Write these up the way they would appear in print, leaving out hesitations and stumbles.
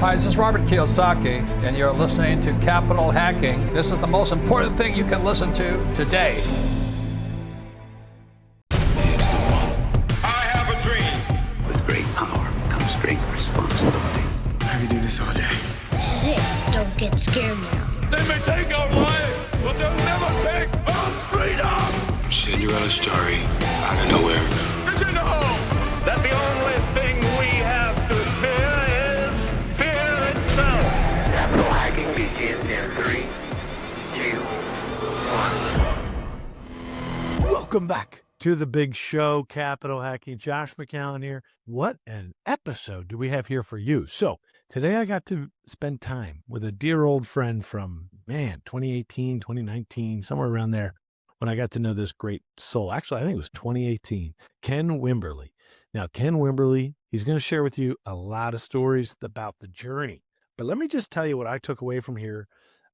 Hi, this is Robert Kiyosaki, and you're listening to Capital Hacking. This is the most important thing you can listen to today. He's the one. I have a dream. With great power comes great responsibility. I could do this all day. This is it. Don't get scared now. They may take our lives, but they'll never take our freedom. Cinderella's story out of nowhere. Did you know that the only thing we have to fear is fear itself? Capital hacking begins in 3, 2, 1. Welcome back to the big show, Capital Hacking. Josh McCown here. What an episode do we have here for you? So today I got to spend time with a dear old friend from, 2018, 2019, somewhere around there, when I got to know this great soul. Actually, I think it was 2018, Ken Wimberly. Now, Ken Wimberly, he's going to share with you a lot of stories about the journey. But let me just tell you what I took away from here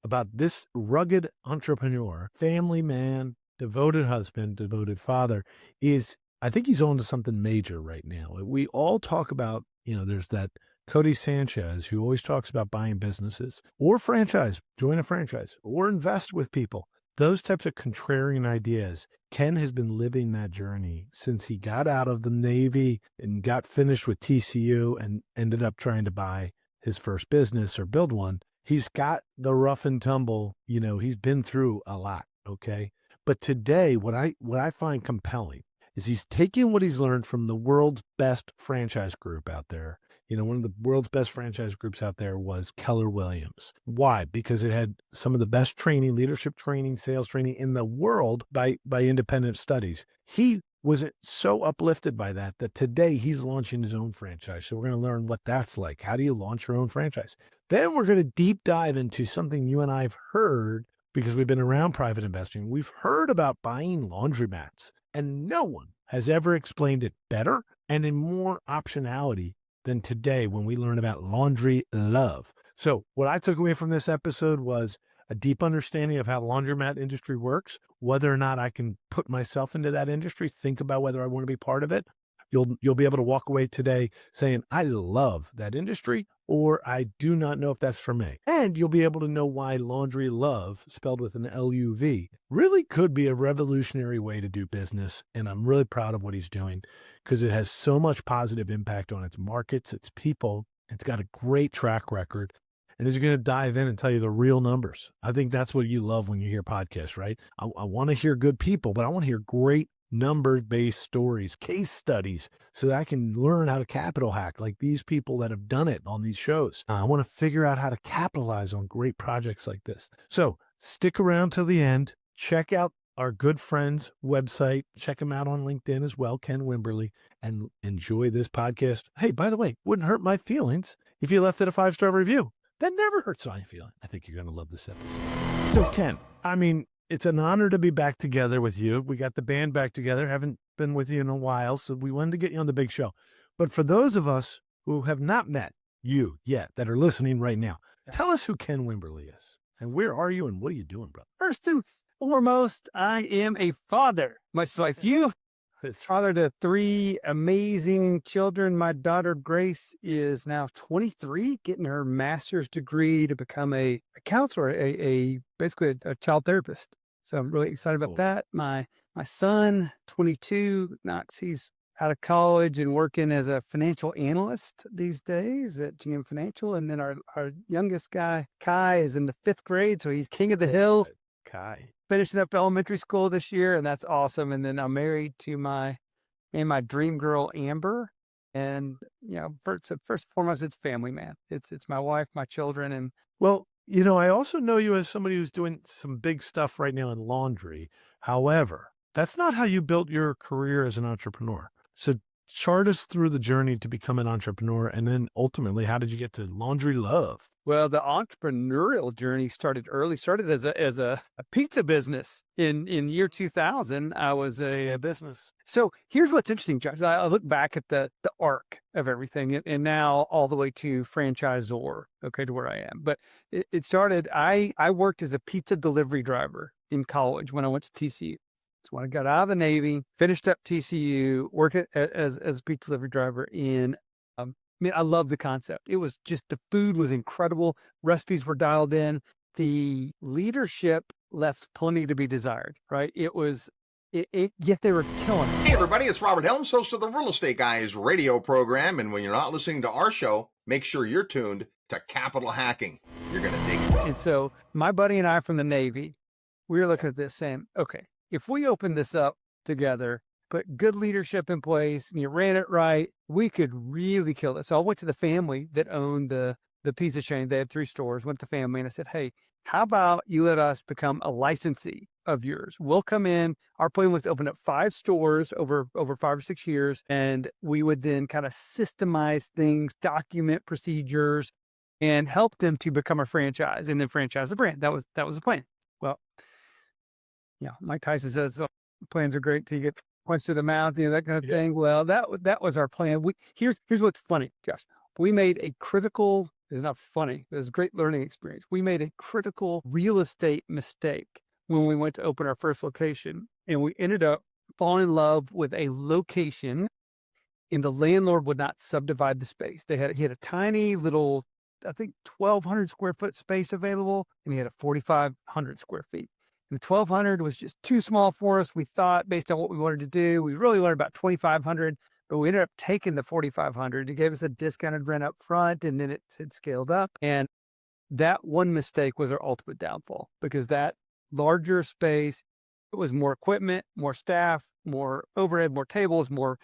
about this rugged entrepreneur, family man, devoted husband, devoted father. I think he's on to something major right now. We all talk about, there's that Cody Sanchez who always talks about buying businesses or franchise, join a franchise or invest with people. Those types of contrarian ideas. Ken has been living that journey since he got out of the Navy and got finished with TCU and ended up trying to buy his first business or build one. He's got the rough and tumble, he's been through a lot. Okay. But today, what I find compelling is he's taking what he's learned from the world's best franchise group out there. One of the world's best franchise groups out there was Keller Williams. Why? Because it had some of the best training, leadership training, sales training in the world by independent studies. He was so uplifted by that today he's launching his own franchise. So we're going to learn what that's like. How do you launch your own franchise? Then we're going to deep dive into something you and I have heard because we've been around private investing. We've heard about buying laundromats, and no one has ever explained it better and in more optionality than today when we learn about LaundryLuv. So what I took away from this episode was a deep understanding of how laundromat industry works, whether or not I can put myself into that industry, think about whether I want to be part of it. You'll be able to walk away today saying, I love that industry, or I do not know if that's for me. And you'll be able to know why LaundryLuv, spelled with an L-U-V, really could be a revolutionary way to do business. And I'm really proud of what he's doing because it has so much positive impact on its markets, its people. It's got a great track record. And he's going to dive in and tell you the real numbers. I think that's what you love when you hear podcasts, right? I want to hear good people, but I want to hear great number-based stories, case studies, so that I can learn how to capital hack like these people that have done it on these shows. I want to figure out how to capitalize on great projects like this. So stick around till the end. Check out our good friend's website. Check him out on LinkedIn as well, Ken Wimberly, and enjoy this podcast. Hey, by the way, wouldn't hurt my feelings if you left it a 5-star review. That never hurts my feeling. I think you're going to love this episode. So Ken, it's an honor to be back together with you. We got the band back together. Haven't been with you in a while, so we wanted to get you on the big show. But for those of us who have not met you yet, that are listening right now, tell us who Ken Wimberly is. And where are you and what are you doing, brother? First and foremost, I am a father, much like you. Father to 3 amazing children. My daughter, Grace, is now 23, getting her master's degree to become a counselor, basically a child therapist. So I'm really excited about that. My son, 22, Knox, he's out of college and working as a financial analyst these days at GM Financial. And then our youngest guy, Kai, is in the 5th grade. So he's king of the hill. Kai. Finishing up elementary school this year, and that's awesome. And then I'm married to my dream girl, Amber. And, first and foremost, it's family, man. It's my wife, my children. And well, I also know you as somebody who's doing some big stuff right now in laundry. However, that's not how you built your career as an entrepreneur. So chart us through the journey to become an entrepreneur. And then ultimately, how did you get to LaundryLuv? Well, the entrepreneurial journey started early. Started as a pizza business in year 2000. I was a business. So here's what's interesting, Josh. I look back at the arc of everything, and now all the way to franchisor. Okay, to where I am. But it started. I worked as a pizza delivery driver in college when I went to TCU. So when I got out of the Navy, finished up TCU, worked as a pizza delivery driver in mean, I love the concept. It was just, the food was incredible. Recipes were dialed in. The leadership left plenty to be desired, right? Yet they were killing it. Hey everybody, it's Robert Helms, host of the Real Estate Guys radio program. And when you're not listening to our show, make sure you're tuned to Capital Hacking. You're going to dig it. And so my buddy and I from the Navy, we were looking at this saying, okay, if we open this up together, put good leadership in place, and you ran it right, we could really kill it. So I went to the family that owned the pizza chain. They had 3 stores, went to the family and I said, hey, how about you let us become a licensee of yours? We'll come in. Our plan was to open up 5 stores over 5 or 6 years. And we would then kind of systemize things, document procedures, and help them to become a franchise and then franchise the brand. That was the plan. Well, yeah, Mike Tyson says plans are great till you get punched to the mouth, that kind of thing. Well, that was our plan. Here's what's funny, Josh. We made a critical, it's not funny, it was a great learning experience. We made a critical real estate mistake when we went to open our first location, and we ended up falling in love with a location, and the landlord would not subdivide the space. He had a tiny little, I think 1,200 square foot space available, and he had a 4,500 square feet. And the 1,200 was just too small for us. We thought, based on what we wanted to do, we really wanted about 2,500, but we ended up taking the 4,500. It gave us a discounted rent up front, and then it scaled up. And that one mistake was our ultimate downfall, because that larger space, it was more equipment, more staff, more overhead, more tables, more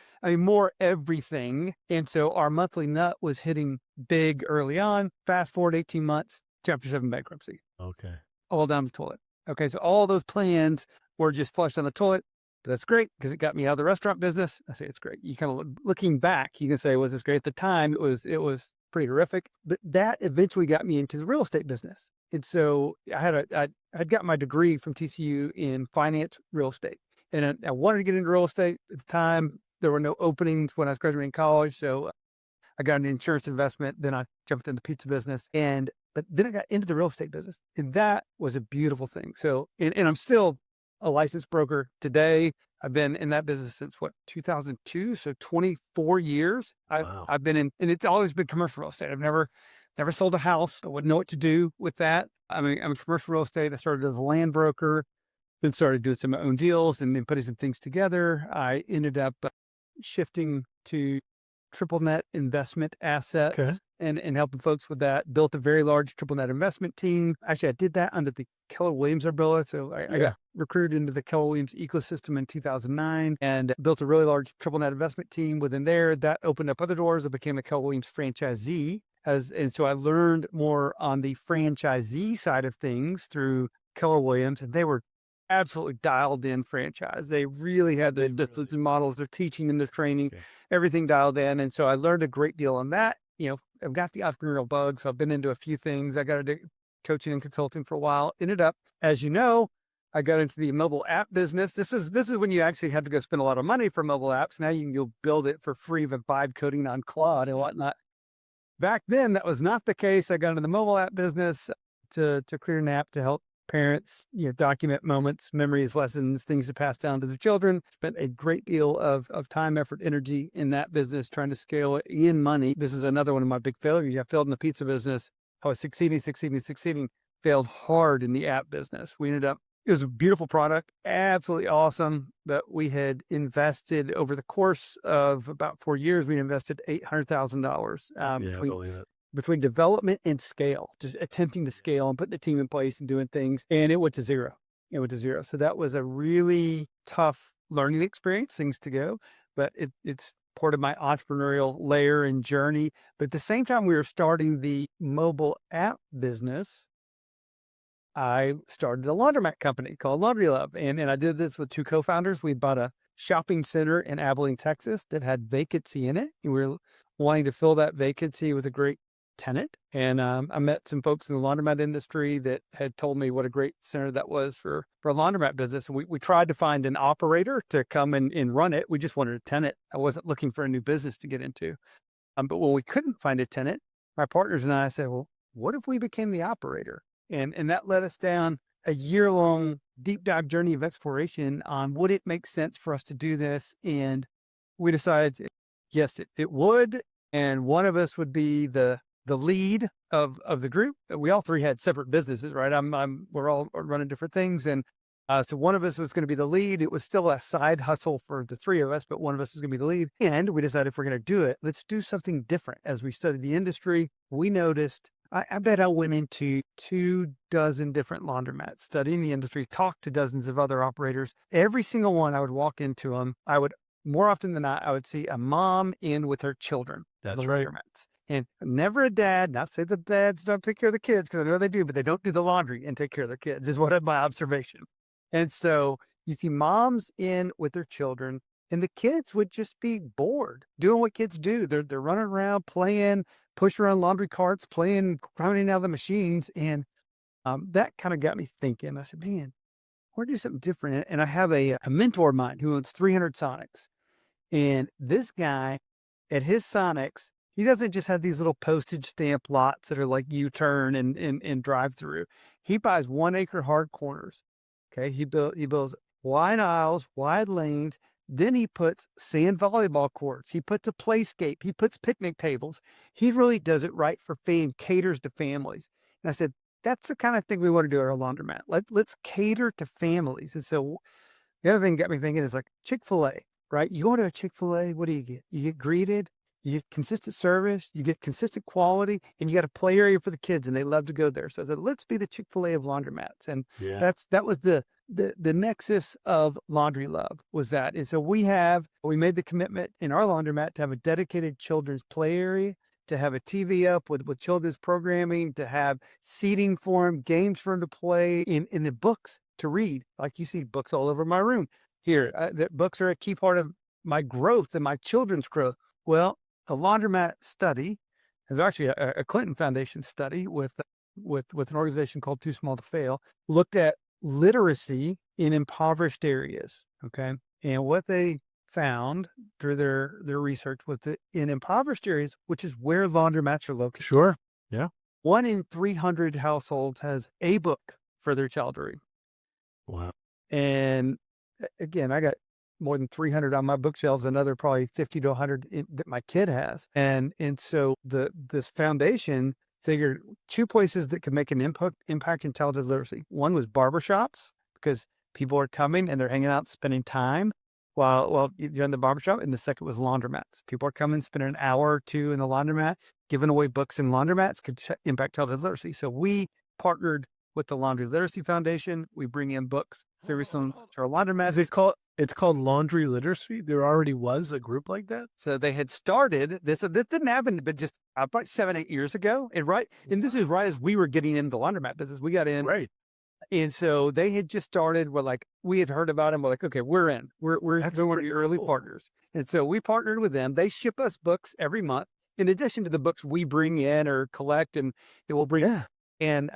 everything. And so our monthly nut was hitting big early on. Fast forward 18 months, Chapter 7 bankruptcy. Okay. All down the toilet. Okay. So all those plans were just flushed on the toilet. But that's great because it got me out of the restaurant business. I say it's great. You kind of looking back, you can say, was this great? At the time, it was pretty horrific. But that eventually got me into the real estate business. And so I'd got my degree from TCU in finance real estate. And I wanted to get into real estate at the time. There were no openings when I was graduating college. So I got an insurance investment. Then I jumped in the pizza business. But then I got into the real estate business. And that was a beautiful thing. So, and I'm still a licensed broker today. I've been in that business since 2002. So 24 years. Wow. I've been in, and it's always been commercial real estate. I've never sold a house. I wouldn't know what to do with that. I'm in commercial real estate. I started as a land broker, then started doing some of my own deals and then putting some things together. I ended up shifting to triple net investment assets and helping folks with that. Built a very large triple net investment team. Actually, I did that under the Keller Williams umbrella. So I got recruited into the Keller Williams ecosystem in 2009 and built a really large triple net investment team within there. That opened up other doors. I became a Keller Williams franchisee. And so I learned more on the franchisee side of things through Keller Williams, and they were absolutely dialed in franchise. They really had the distance and models, their teaching and the training, everything dialed in. And so I learned a great deal on that. I've got the entrepreneurial bug, so I've been into a few things. I got into coaching and consulting for a while. Ended up, as you know, I got into the mobile app business. This is when you actually have to go spend a lot of money for mobile apps. Now you'll build it for free with vibe coding on Claude and whatnot. Back then, that was not the case. I got into the mobile app business to create an app to help parents, document moments, memories, lessons, things to pass down to their children. Spent a great deal of time, effort, energy in that business, trying to scale it in money. This is another one of my big failures. I failed in the pizza business. I was succeeding, failed hard in the app business. It was a beautiful product, absolutely awesome, but we had invested over the course of about 4 years, we invested $800,000 between development and scale, just attempting to scale and putting the team in place and doing things. And it went to zero. So that was a really tough learning experience, things to go, but it's part of my entrepreneurial layer and journey. But at the same time, we were starting the mobile app business. I started a laundromat company called LaundryLuv. And I did this with 2 co-founders. We bought a shopping center in Abilene, Texas that had vacancy in it. And we were wanting to fill that vacancy with a great tenant. And I met some folks in the laundromat industry that had told me what a great center that was for a laundromat business. And we tried to find an operator to come and run it. We just wanted a tenant. I wasn't looking for a new business to get into. But when we couldn't find a tenant, my partners and I said, well, what if we became the operator? And that led us down a year-long deep dive journey of exploration on would it make sense for us to do this? And we decided, yes, it would. and one of us would be the lead of the group. We all three had separate businesses, right? We're all running different things. And so one of us was going to be the lead. It was still a side hustle for the three of us, but one of us was going to be the lead. And we decided if we're going to do it, let's do something different. As we studied the industry, we noticed, I bet I went into 24 different laundromats, studying the industry, talked to dozens of other operators. Every single one, I would walk into them. More often than not, I would see a mom in with her children. That's the right. laundromats. And never a dad, not say the dads don't take care of the kids, because I know they do, but they don't do the laundry and take care of their kids, is what my observation. And so you see moms in with their children, and the kids would just be bored doing what kids do. They're running around, playing, pushing around laundry carts, playing, climbing out of the machines. And that kind of got me thinking. I said, man, we're doing something different. And I have a mentor of mine who owns 300 Sonics. And this guy at his Sonics, he doesn't just have these little postage stamp lots that are like U-turn and drive through. He buys 1 acre hard corners. Okay. He builds wide aisles, wide lanes. Then he puts sand volleyball courts. He puts a playscape. He puts picnic tables. He really does it right for caters to families. And I said, that's the kind of thing we want to do at our laundromat. Let's cater to families. And so the other thing got me thinking is like Chick-fil-A, right? You go to a Chick-fil-A, what do you get? You get greeted, you get consistent service, you get consistent quality, and you got a play area for the kids, and they love to go there. So I said, let's be the Chick-fil-A of laundromats. And that was the nexus of LaundryLuv was that. And so we made the commitment in our laundromat to have a dedicated children's play area, to have a TV up with children's programming, to have seating for them, games for them to play, in the books to read. Like you see books all over my room here. The books are a key part of my growth and my children's growth. Well, a laundromat study is actually a Clinton Foundation study with an organization called Too Small to Fail, looked at literacy in impoverished areas. Okay. And what they found through their research was that in impoverished areas, which is where laundromats are located. Sure. Yeah. 1 in 300 households has a book for their child to read. Wow. And again, I got more than 300 on my bookshelves, another probably 50 to 100 that my kid has. And so this foundation figured 2 places that could make an impact in child literacy. One was barbershops, because people are coming and they're hanging out, spending time while you're in the barbershop. And the second was laundromats. People are coming, spending an hour or two in the laundromat, giving away books in laundromats could impact child literacy. So we partnered with the Laundry Literacy Foundation. We bring in books through some to our laundromats. It's called Laundry Literacy. There already was a group like that. So they had started this didn't happen, but just about 7-8 years ago. And this is right as we were getting into the laundromat business. We got in. Right. And so they had just started. We had heard about them. We're like, okay, we're in. We're one of the early partners. And so we partnered with them. They ship us books every month, in addition to the books we bring in or collect, and it will bring. Yeah. And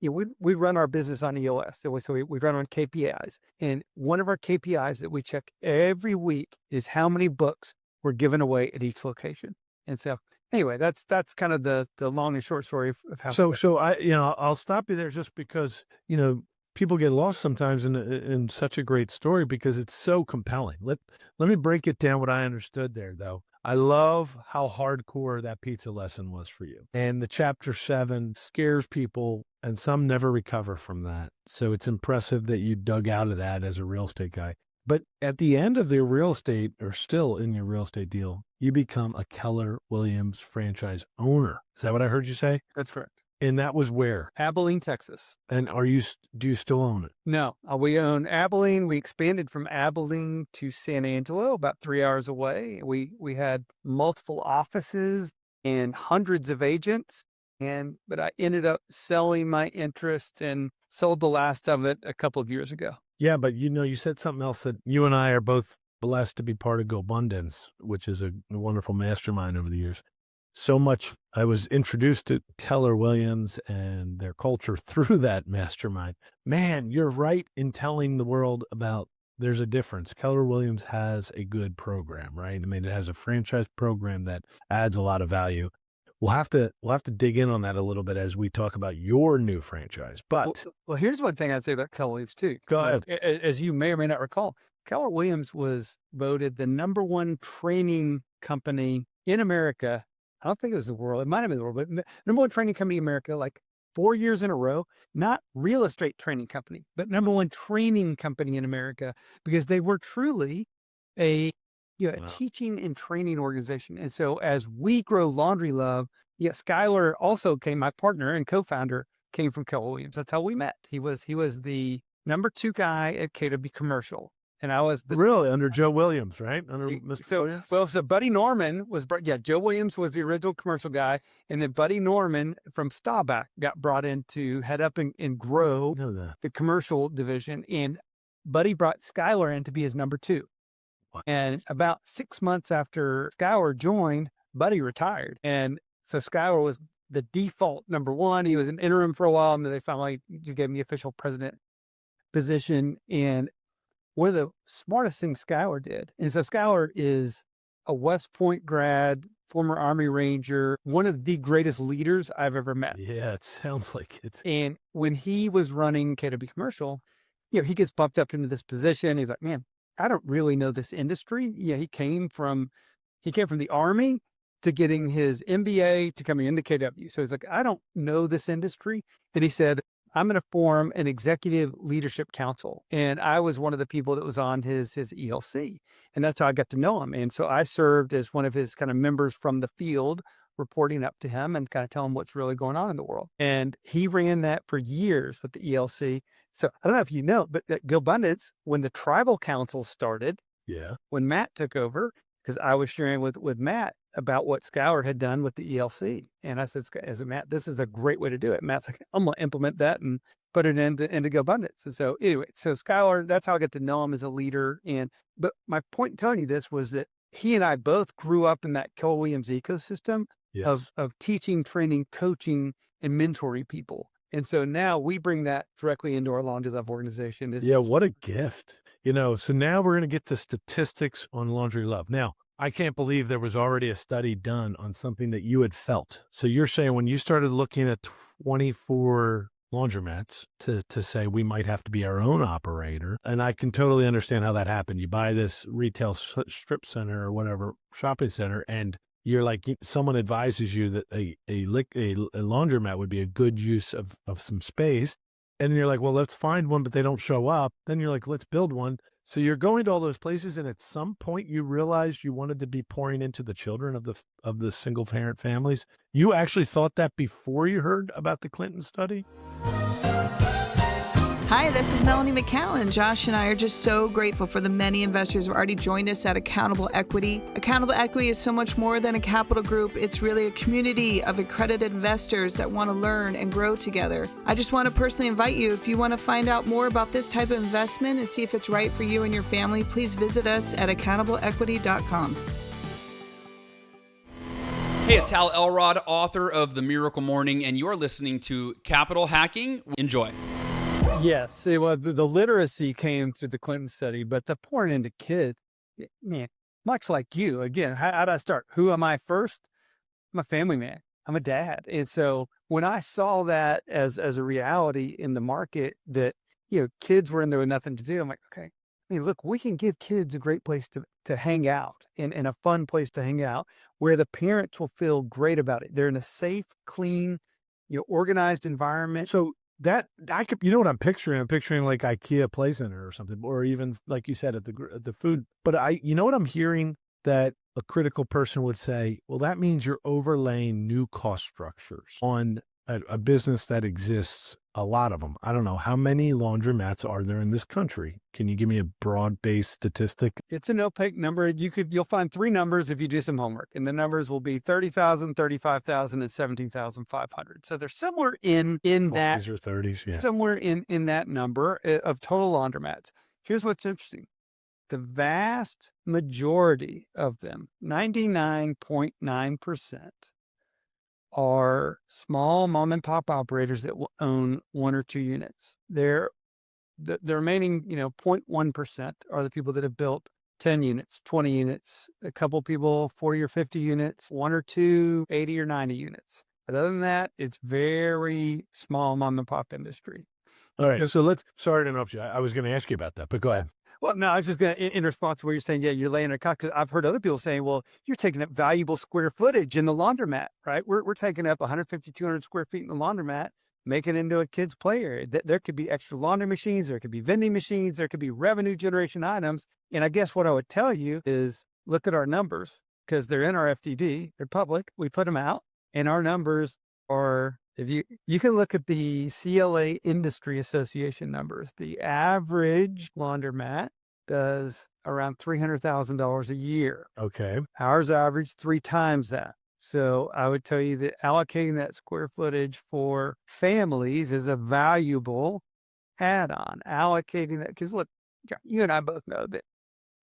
we run our business on EOS. So we run on KPIs. And one of our KPIs that we check every week is how many books were given away at each location. And so anyway, that's kind of the long and short story of how. So I'll stop you there just because, people get lost sometimes in such a great story because it's so compelling. Let me break it down what I understood there, though. I love how hardcore that pizza lesson was for you. And the chapter 7 scares people, and some never recover from that. So it's impressive that you dug out of that as a real estate guy. But at the end of the real estate, or still in your real estate deal, you become a Keller Williams franchise owner. Is that what I heard you say? That's correct. And that was where? Abilene, Texas. And do you still own it? No, we own Abilene. We expanded from Abilene to San Angelo, about 3 hours away. We had multiple offices and hundreds of agents. But I ended up selling my interest and sold the last of it a couple of years ago. Yeah, but you said something else, that you and I are both blessed to be part of GoBundance, which is a wonderful mastermind over the years. So much. I was introduced to Keller Williams and their culture through that mastermind. Man, you're right in telling the world about there's a difference. Keller Williams has a good program, right? I mean, it has a franchise program that adds a lot of value. We'll have to dig in on that a little bit as we talk about your new franchise. But well, here's one thing I'd say about Keller Williams too. Go ahead. As you may or may not recall, Keller Williams was voted the #1 training company in America I don't think it was the world. It might have been the world, but number one training company in America, like 4 years in a row, not real estate training company, but number one training company in America, because they were truly a a teaching and training organization. And so as we grow LaundryLuv, Skyler also came, my partner and co-founder, came from Keller Williams. That's how we met. He was the number 2 guy at KW Commercial. And I was really under Joe Williams, right? Under Mr. Williams? So Buddy Norman was, Joe Williams was the original commercial guy. And then Buddy Norman from Staubach got brought in to head up and grow the commercial division. And Buddy brought Skyler in to be his number 2. Wow. And about 6 months after Skyler joined, Buddy retired. And so Skyler was the default number 1. He was an interim for a while, and then they finally just gave him the official president position. And one of the smartest things Skyler did, and so Skyler is a West Point grad, former Army Ranger, one of the greatest leaders I've ever met. Yeah, it sounds like it. And when he was running KW Commercial, he gets bumped up into this position. He's like, man, I don't really know this industry. He came from the Army to getting his MBA to coming into KW. So he's like, I don't know this industry. And he said, I'm going to form an executive leadership council. And I was one of the people that was on his ELC. And that's how I got to know him. And so I served as one of his kind of members from the field, reporting up to him and kind of telling him what's really going on in the world. And he ran that for years with the ELC. So I don't know if you know, but at GoBundance, when the tribal council started, when Matt took over, because I was sharing with Matt about what Skyler had done with the ELC. And I said, Matt, this is a great way to do it. Matt's like, I'm going to implement that and put it into GoBundance. And so anyway, so Skyler, that's how I get to know him as a leader. But my point in telling you this was that he and I both grew up in that Keller Williams ecosystem of teaching, training, coaching, and mentoring people. And so now we bring that directly into our LaundryLuv organization. What a gift. So now we're going to get to statistics on LaundryLuv. Now, I can't believe there was already a study done on something that you had felt. So you're saying when you started looking at 24 laundromats to say we might have to be our own operator, and I can totally understand how that happened. You buy this retail strip center or whatever, shopping center, and you're like, someone advises you that a laundromat would be a good use of some space. And then you're like, well, let's find one, but they don't show up. Then you're like, let's build one. So you're going to all those places, and at some point you realized you wanted to be pouring into the children of the single parent families. You actually thought that before you heard about the Clinton study? Hi, this is Melanie McCallan. Josh and I are just so grateful for the many investors who have already joined us at Accountable Equity. Accountable Equity is so much more than a capital group. It's really a community of accredited investors that want to learn and grow together. I just want to personally invite you, if you want to find out more about this type of investment and see if it's right for you and your family, please visit us at accountableequity.com. Hey, it's Hal Elrod, author of The Miracle Morning, and you're listening to Capital Hacking. Enjoy. Yes, the literacy came through the Clinton study, but the pouring into kids, man, much like you, again, how did I start? Who am I first? I'm a family man. I'm a dad. And so when I saw that as a reality in the market, that, kids were in there with nothing to do, I'm like, okay, look, we can give kids a great place to hang out and a fun place to hang out where the parents will feel great about it. They're in a safe, clean, organized environment. So that I could, what I'm picturing? I'm picturing like IKEA Play Center or something, or even like you said at the food. But what I'm hearing that a critical person would say, well, that means you're overlaying new cost structures on a business that exists, a lot of them. I don't know how many laundromats are there in this country. Can you give me a broad-based statistic? It's an opaque number. You'll find 3 numbers if you do some homework, and the numbers will be 30,000, 35,000, and 17,500. So they're somewhere in that. These are 30s, yeah. Somewhere in that number of total laundromats. Here's what's interesting. The vast majority of them, 99.9%, are small mom and pop operators that will own 1 or 2 units. The remaining, 0.1% are the people that have built 10 units, 20 units, a couple people, 40 or 50 units, 1 or 2, 80 or 90 units. But other than that, it's very small mom and pop industry. All right. So sorry to interrupt you. I was going to ask you about that, but go ahead. Well, no, I was just going to, in response to what you're saying, yeah, you're laying a cock. Cause I've heard other people saying, well, you're taking up valuable square footage in the laundromat, right? We're taking up 150, 200 square feet in the laundromat, making it into a kid's play area. There could be extra laundry machines. There could be vending machines. There could be revenue generation items. And I guess what I would tell you is look at our numbers because they're in our FTD. They're public. We put them out and our numbers are, if you can look at the CLA Industry Association numbers, the average laundromat does around $300,000 a year. Okay. Ours average 3 times that. So I would tell you that allocating that square footage for families is a valuable add-on. Allocating that, because look, you and I both know that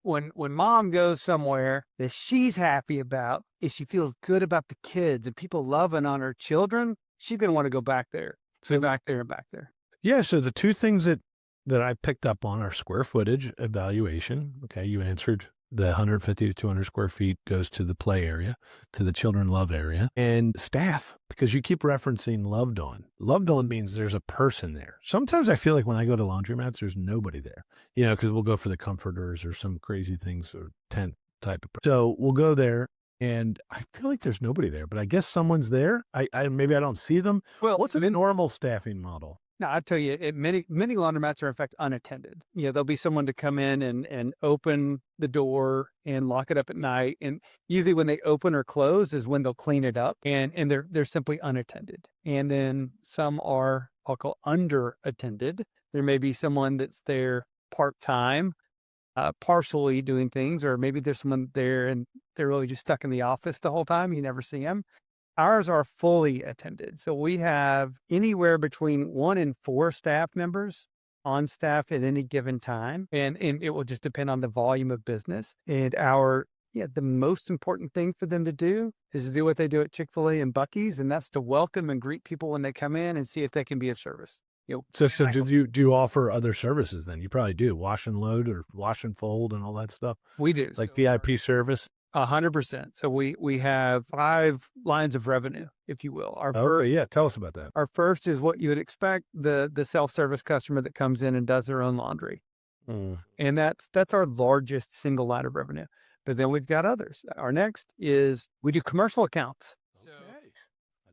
when mom goes somewhere that she's happy about, if she feels good about the kids and people loving on her children, she's going to want to go back there. So back there and back there. Yeah. So the two things that I picked up on are square footage evaluation. Okay. You answered the 150 to 200 square feet goes to the play area, to the children love area, and staff, because you keep referencing loved on. Loved on means there's a person there. Sometimes I feel like when I go to laundromats, there's nobody there, because we'll go for the comforters or some crazy things or tent type of. So we'll go there and I feel like there's nobody there, but I guess someone's there. Maybe I don't see them. Well, what's a normal staffing model? No, I tell you, many laundromats are in fact unattended. There'll be someone to come in and open the door and lock it up at night. And usually when they open or close is when they'll clean it up, and they're simply unattended. And then some are, I'll call, under-attended. There may be someone that's there part-time, partially doing things, or maybe there's someone there and they're really just stuck in the office the whole time. You never see them. Ours are fully attended. So we have anywhere between 1 and 4 staff members on staff at any given time. And it will just depend on the volume of business. And the most important thing for them to do is to do what they do at Chick-fil-A and Buc-ee's. And that's to welcome and greet people when they come in and see if they can be of service. So do you offer other services then? You probably do. Wash and load or wash and fold and all that stuff. We do. Like VIP service. 100%. So we have 5 lines of revenue, if you will. Tell us about that. Our first is what you would expect, the self-service customer that comes in and does their own laundry. And that's our largest single line of revenue. But then we've got others. Our next is we do commercial accounts. Okay.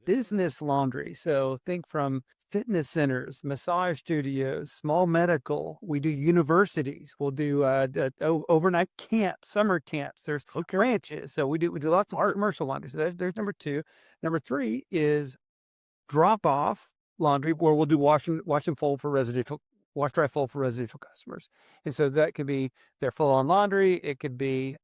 Business laundry. So think from fitness centers, massage studios, small medical. We do universities. We'll do overnight camps, summer camps. There's ranches. So we do lots of commercial laundry. So there's number 2. Number 3 is drop off laundry, where we'll do wash and fold for residential, wash, dry, fold for residential customers. And so that could be their full on laundry. It could be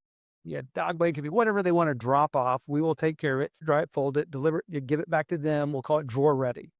dog blade, could be whatever they want to drop off. We will take care of it, dry it, fold it, deliver it, give it back to them. We'll call it drawer ready.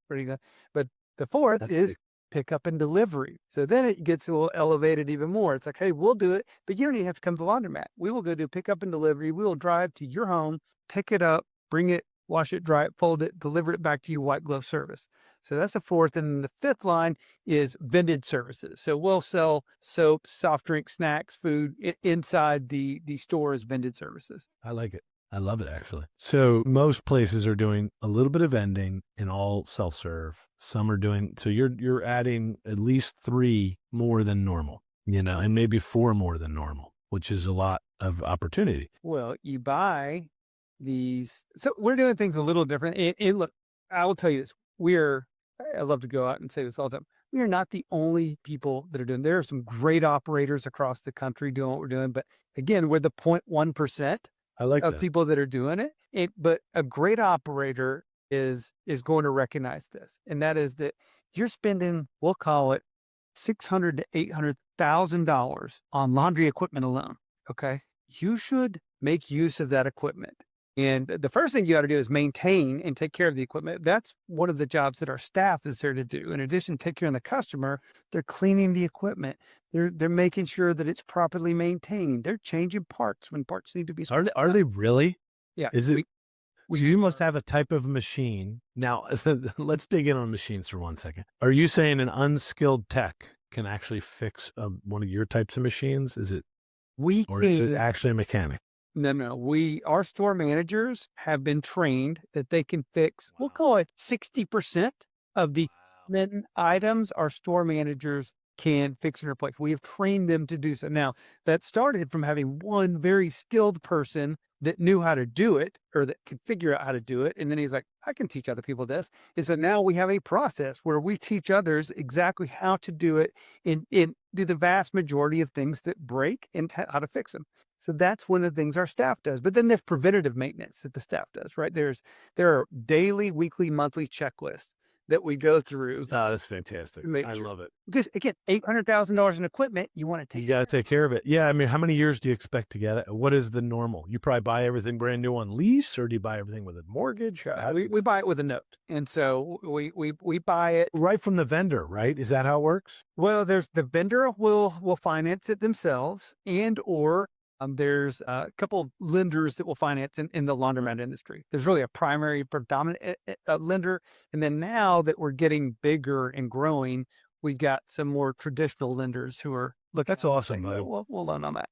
But the 4th is pick up and delivery. So then it gets a little elevated even more. It's like, hey, we'll do it, but you don't even have to come to the laundromat. We will go do pick up and delivery. We will drive to your home, pick it up, bring it, wash it, dry it, fold it, deliver it back to you, white glove service. So that's the 4th. And the 5th line is vended services. So we'll sell soap, soft drinks, snacks, food inside the store as vended services. I like it. I love it, actually. So most places are doing a little bit of vending and all self-serve. Some are doing, so you're adding at least 3 more than normal, and maybe 4 more than normal, which is a lot of opportunity. Well, you buy these. So we're doing things a little different. And look, I will tell you this. I love to go out and say this all the time. We are not the only people that are doing. There are some great operators across the country doing what we're doing. But again, we're the 0.1%. I like of that. people that are doing it. But a great operator is going to recognize this. And that is that you're spending, we'll call it $600,000 to $800,000 on laundry equipment alone. Okay. You should make use of that equipment. And the first thing you got to do is maintain and take care of the equipment. That's one of the jobs that our staff is there to do. In addition to take care of the customer, they're cleaning the equipment. They're making sure that it's properly maintained. They're changing parts when parts need to be. Are they really? Yeah. Is it? You must have a type of machine. Now, let's dig in on machines for 1 second. Are you saying an unskilled tech can actually fix one of your types of machines? Is it actually a mechanic? No. Our store managers have been trained that they can fix, we'll call it 60% of the items our store managers can fix and replace. We have trained them to do so. Now, that started from having one very skilled person that knew how to do it, or that could figure out how to do it. And then he's like, I can teach other people this. And so now we have a process where we teach others exactly how to do it and do the vast majority of things that break and how to fix them. So that's one of the things our staff does. But then there's preventative maintenance that the staff does, right? There are daily, weekly, monthly checklists that we go through. Oh, that's fantastic. I love it. Because again, $800,000 in equipment, you want to take. You got to take care of it. Yeah. I mean, how many years do you expect to get it? What is the normal? You probably buy everything brand new on lease, or do you buy everything with a mortgage? We buy it with a note. And so we buy it right from the vendor, right? Is that how it works? Well, there's the vendor will finance it themselves, or there's a couple of lenders that will finance in the laundromat industry. There's really a primary predominant lender. And then now that we're getting bigger and growing, we've got some more traditional lenders who are looking. That's awesome. We'll loan on that.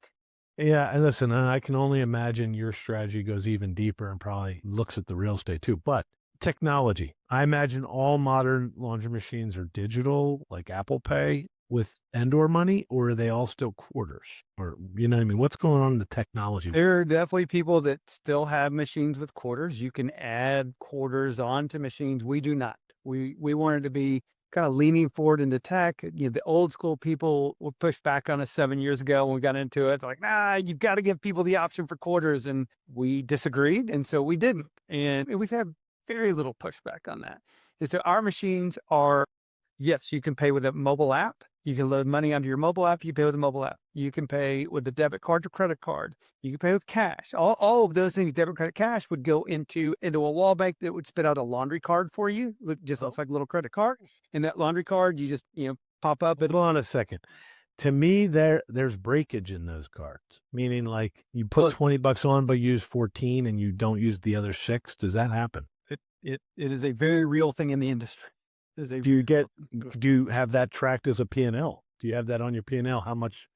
Yeah. And listen, I can only imagine your strategy goes even deeper and probably looks at the real estate too. But technology, I imagine all modern laundry machines are digital, like Apple Pay with and/or money, or are they all still quarters? Or, you know what I mean? What's going on in the technology? There are definitely people that still have machines with quarters. You can add quarters onto machines. We do not. We wanted to be kind of leaning forward into tech. You know, the old school people were pushed back on us 7 years ago when we got into it. They're like, nah, you've got to give people the option for quarters. And we disagreed. And so we didn't. And we've had very little pushback on that. And so our machines are, yes, you can pay with a mobile app. You can load money onto your mobile app. You pay with a mobile app. You can pay with a debit card or credit card. You can pay with cash. All of those things, debit, credit, cash, would go into a wall bank that would spit out a laundry card for you. Just looks like a little credit card. And that laundry card, you just pop up. But hold on a second. To me, there's breakage in those cards, meaning like you put $20 on, but you use 14 and you don't use the other 6. Does that happen? It is a very real thing in the industry. Do you have that tracked as a P&L? Do you have that on your P&L? How much?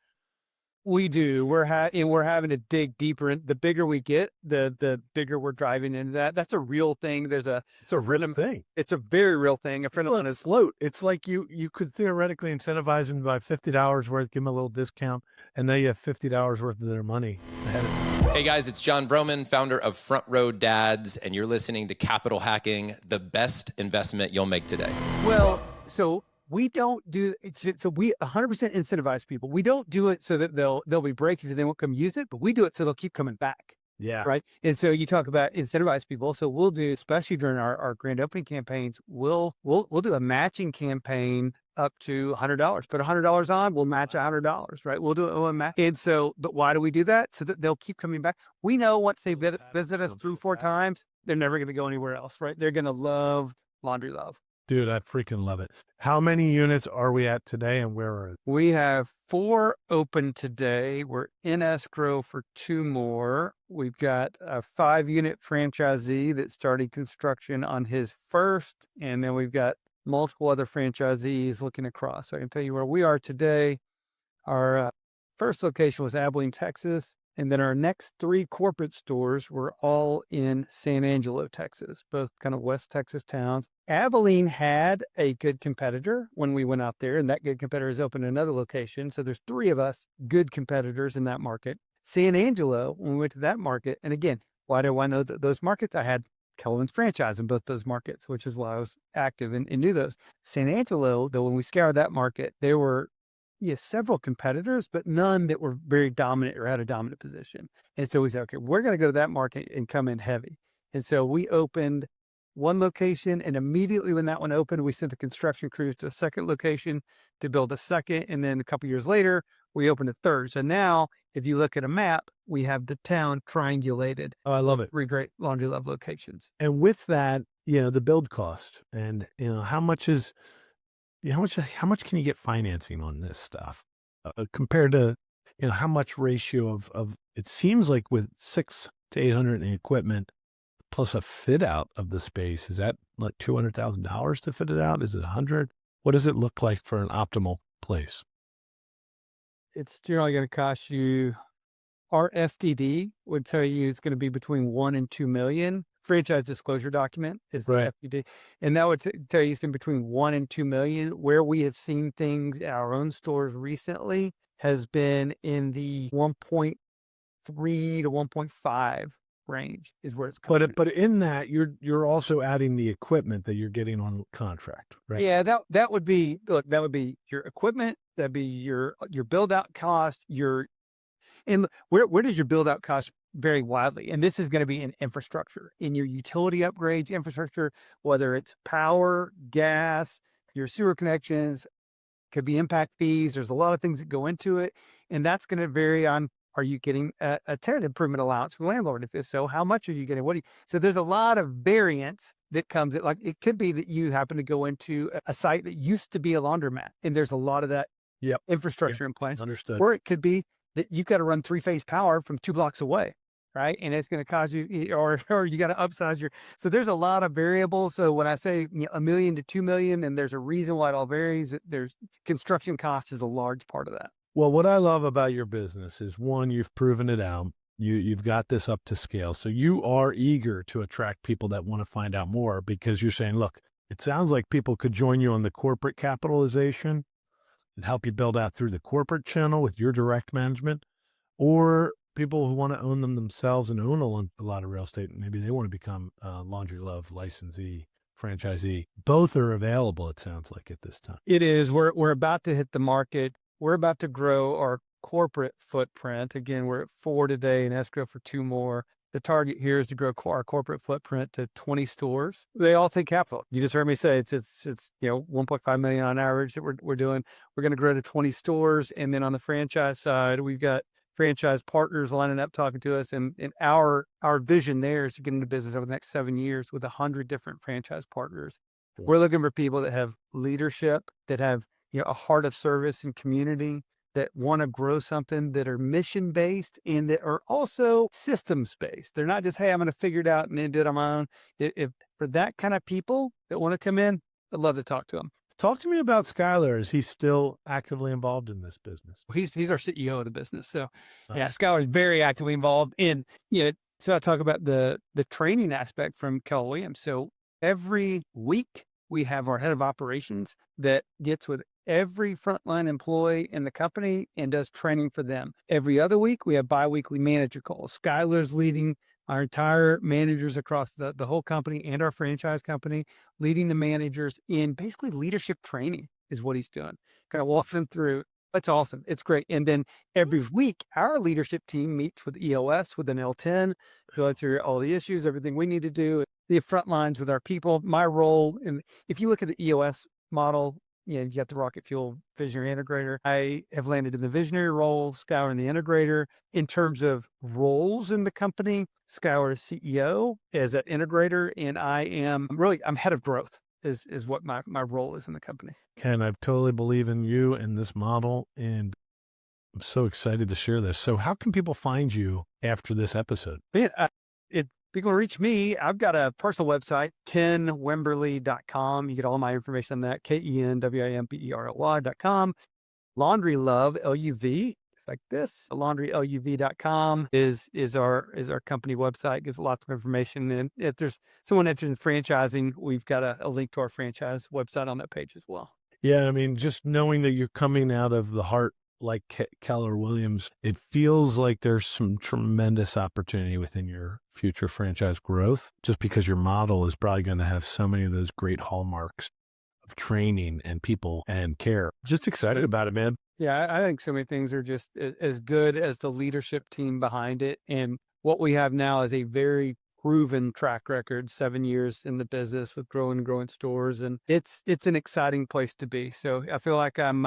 We do. We're having to dig deeper in. The bigger we get, the bigger we're driving into that. That's a real thing. It's a real thing. It's a very real thing. A friend of mine is float. It's like you could theoretically incentivize them by $50 worth, give them a little discount, and now you have $50 worth of their money ahead of you. Hey guys, it's John Vroman, founder of Front Row Dads, and you're listening to Capital Hacking, the best investment you'll make today. Well, so we don't do it. So we 100% incentivize people. We don't do it so that they'll be breaking and they won't come use it, but we do it so they'll keep coming back. Yeah. Right. And so you talk about incentivize people. So we'll do, especially during our grand opening campaigns, we'll do a matching campaign up to $100. Put $100 on, we'll match $100, right? We'll do it. We'll match. And so, but why do we do that? So that they'll keep coming back. We know once they visit us 3-4 times, they're never going to go anywhere else, right? They're going to love LaundryLuv. Dude, I freaking love it. How many units are we at today, and where are they? We have 4 open today. We're in escrow for 2 more. We've got a 5-unit franchisee that's starting construction on his first, and then we've got multiple other franchisees looking across. So I can tell you where we are today. Our first location was Abilene, Texas. And then our next 3 corporate stores were all in San Angelo, Texas, both kind of West Texas towns. Abilene had a good competitor when we went out there, and that good competitor has opened another location. So there's 3 of us good competitors in that market. San Angelo, when we went to that market, and again, why do I know those markets? I had Keller Williams franchise in both those markets, which is why I was active and knew those. San Angelo, though, when we scoured that market, there were several competitors, but none that were very dominant or had a dominant position. And so we said, okay, we're going to go to that market and come in heavy. And so we opened 1 location, and immediately when that one opened, we sent the construction crews to a second location to build a second. And then a couple years later, we opened a third. So now if you look at a map, we have the town triangulated. Oh, I love it. 3 great LaundryLuv locations. And with that, the build cost and, how much can you get financing on this stuff compared to, how much ratio of it seems like with 600 to 800 in equipment plus a fit out of the space, is that like $200,000 to fit it out? Is it 100? What does it look like for an optimal place? It's generally going to cost you, our FDD would tell you it's going to be between $1 and $2 million franchise disclosure document is the Right. FPD. And that would tell you it's been between 1 and 2 million. Where we have seen things at our own stores recently has been in the 1.3 to 1.5 range is where it's coming. But in that, you're also adding the equipment that you're getting on contract, right? Yeah, that would be, look, that would be your equipment, that'd be your build out cost, and where does your build out cost vary widely? And this is going to be in infrastructure, in your utility upgrades, infrastructure, whether it's power, gas, your sewer connections, could be impact fees. There's a lot of things that go into it. And that's going to vary on, are you getting a tenant improvement allowance from the landlord? If so, how much are you getting? So there's a lot of variance that comes. Like it could be that you happen to go into a site that used to be a laundromat, and there's a lot of that infrastructure in place. Understood. Or it could be that you've got to run 3-phase power from 2 blocks away, right? And it's going to cause you, or you got to upsize so there's a lot of variables. So when I say $1 million to $2 million, and there's a reason why it all varies, there's construction cost is a large part of that. Well, what I love about your business is, one, you've proven it out. You've got this up to scale. So you are eager to attract people that want to find out more, because you're saying, look, it sounds like people could join you on the corporate capitalization and help you build out through the corporate channel with your direct management, or people who want to own them themselves and own a lot of real estate. And maybe they want to become a LaundryLuv licensee, franchisee. Both are available, it sounds like, at this time. It is. We're about to hit the market. We're about to grow our corporate footprint. Again, we're at 4 today and escrow for 2 more. The target here is to grow our corporate footprint to 20 stores. They all take capital. You just heard me say it's 1.5 million on average that we're doing. We're going to grow to 20 stores. And then on the franchise side, we've got franchise partners lining up talking to us. And our vision there is to get into business over the next 7 years with 100 different franchise partners. Cool. We're looking for people that have leadership, that have a heart of service and community, that want to grow something, that are mission-based, and that are also systems-based. They're not just, hey, I'm going to figure it out and then do it on my own. If for that kind of people that want to come in, I'd love to talk to them. Talk to me about Skyler. Is he still actively involved in this business? He's our CEO of the business. So yeah, Skyler is very actively involved in, so I talk about the training aspect from Keller Williams. So every week we have our head of operations that gets with every frontline employee in the company and does training for them. Every other week, we have biweekly manager calls. Skyler's leading our entire managers across the whole company and our franchise company, leading the managers in basically leadership training is what he's doing. Kind of walks them through. It's awesome. It's great. And then every week, our leadership team meets with EOS, with an L10, going through all the issues, everything we need to do, the front lines with our people. My role, and if you look at the EOS model, you got the rocket fuel visionary integrator. I have landed in the visionary role, Skyler in the integrator. In terms of roles in the company, Skyler is CEO, as an integrator, and I'm head of growth is what my role is in the company. Ken, I totally believe in you and this model, and I'm so excited to share this. So how can people find you after this episode? Man, people can reach me. I've got a personal website, kenwimberly.com. You get all my information on that, KenWimberly.com. LaundryLuv, LUV, it's like this. LaundryLuv.com is our company website. Gives lots of information. And if there's someone interested in franchising, we've got a link to our franchise website on that page as well. Yeah, I mean, just knowing that you're coming out of the heart like Keller Williams, it feels like there's some tremendous opportunity within your future franchise growth, just because your model is probably going to have so many of those great hallmarks of training and people and care. Just excited about it, man. Yeah, I think so many things are just as good as the leadership team behind it. And what we have now is a very proven track record, 7 years in the business with growing stores. And it's an exciting place to be. So I feel like I'm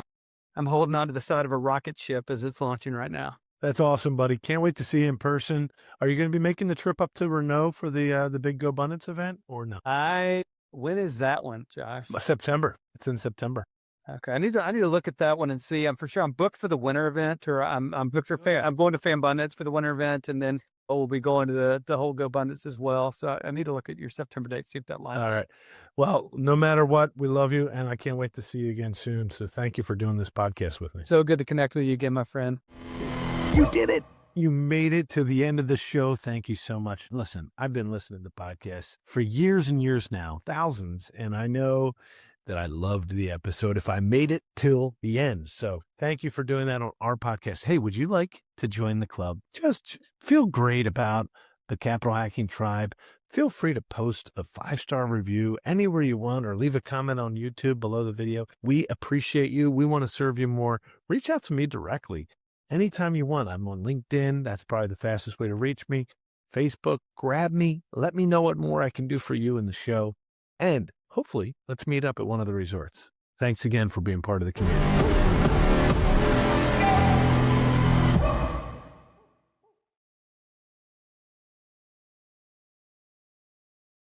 holding on to the side of a rocket ship as it's launching right now. That's awesome, buddy. Can't wait to see you in person. Are you going to be making the trip up to Renault for the Big Go Abundance event or no? When is that one, Josh? September. It's in September. Okay. I need to look at that one and see. I'm booked for the winter event, or I'm booked for I'm going to Fan Abundance for the winter event, and then we'll be going to the whole Go Abundance as well. So I need to look at your September date, see if that lines up. All right. Well, no matter what, we love you, and I can't wait to see you again soon. So thank you for doing this podcast with me. So good to connect with you again, my friend. You did it. You made it to the end of the show. Thank you so much. Listen, I've been listening to podcasts for years and years now, thousands, and I know that I loved the episode if I made it till the end. So thank you for doing that on our podcast. Hey, would you like to join the club? Just feel great about the Capital Hacking Tribe. Feel free to post a 5-star review anywhere you want or leave a comment on YouTube below the video. We appreciate you. We want to serve you more. Reach out to me directly anytime you want. I'm on LinkedIn. That's probably the fastest way to reach me. Facebook, grab me. Let me know what more I can do for you in the show. And hopefully, let's meet up at one of the resorts. Thanks again for being part of the community.